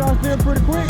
y'all still pretty quick.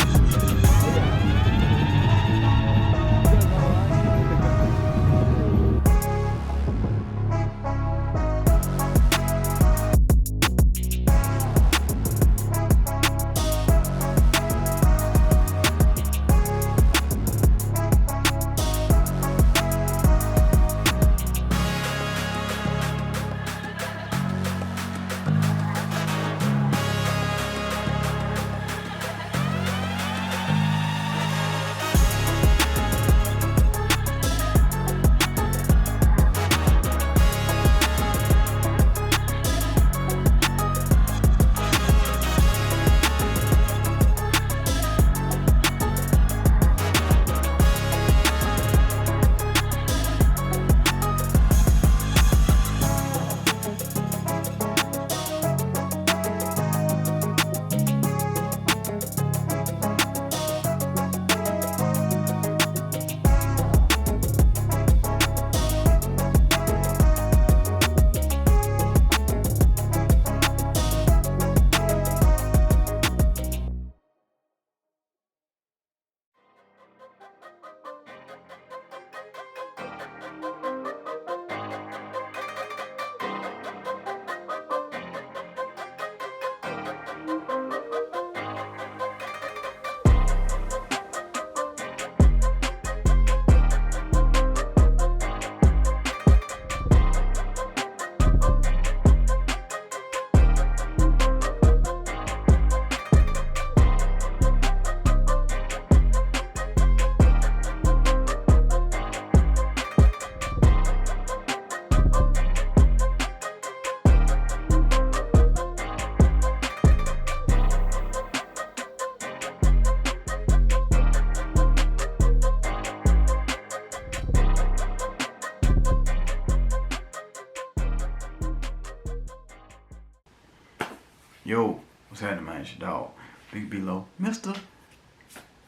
Yo, what's happening, man? It's your dog, Big Below, Mr.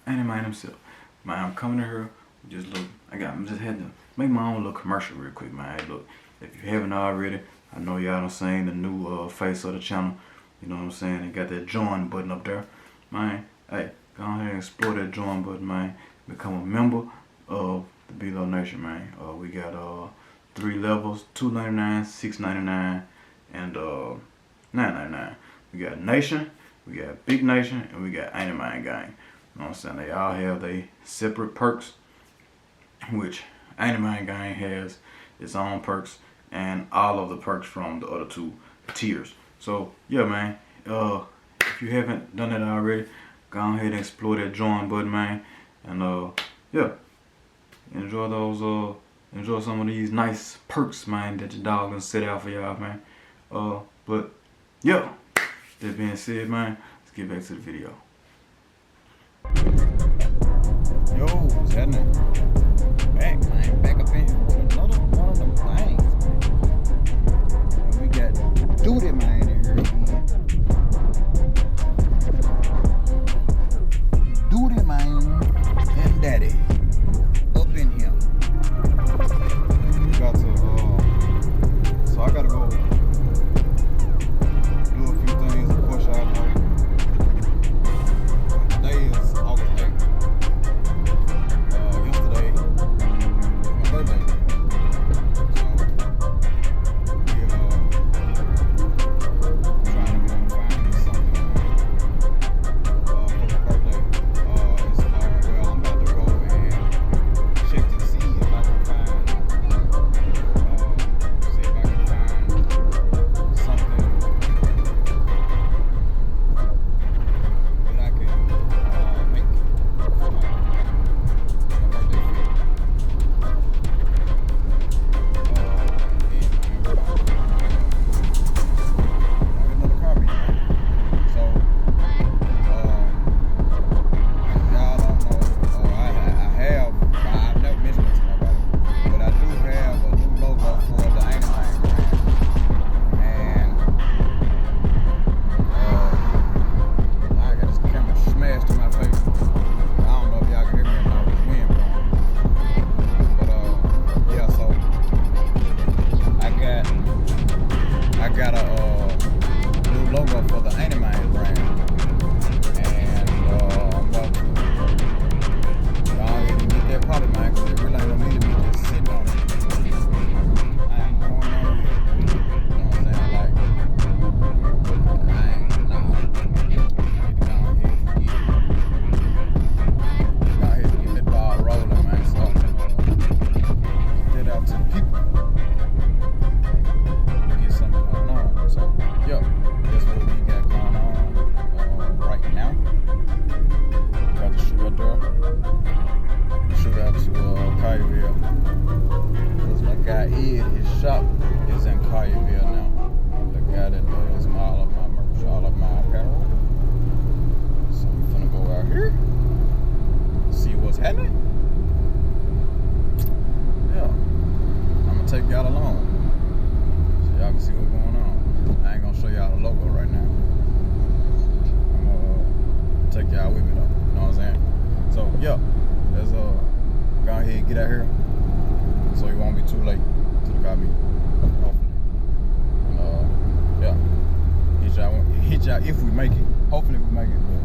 Man himself. Man, I'm coming to here. Just look, I'm just had to make my own little commercial real quick, man. Hey, look, if you haven't already, I know y'all done seen the new face of the channel. You know what I'm saying? They got that join button up there, man. Hey, go ahead and explore that join button, man. Become a member of the BeeloNation, man. We got 3 levels: $2.99, $6.99, and $9.99. We got Nation, we got Big Nation, and we got Ain't Mine Gang. You know what I'm saying? They all have their separate perks, which Ain't Mine Gang has its own perks, and all of the perks from the other 2 tiers. So yeah, man, if you haven't done that already, go ahead and explore that join button, man, and yeah, enjoy those enjoy some of these nice perks, man, that your dog gonna set out for y'all, man. But yeah, that being said, man, let's get back to the video. Yo, what's happening? Back, man. Back up in here with another one of them things, man. And we got Duty, man, in here again. Duty, man, and Daddy up in here. We got to, so I gotta go do a few things. Of course, y'all know. Today is August 8th. Yesterday was my birthday. So we trying to go and find something for my birthday. Well, I'm about to go and Ed, his shop is in Collierville now. The guy that does all of my merch, all of my apparel. So we finna go out here, see what's happening. Yeah, I'm gonna take y'all along so y'all can see what's going on. I ain't gonna show y'all the logo right now. I'm gonna take y'all with me though. You know what I'm saying? So yeah, let's go ahead and get out here so it won't be too late to the car meet. Hopefully. And yeah, hit y'all if we make it. Hopefully we make it. But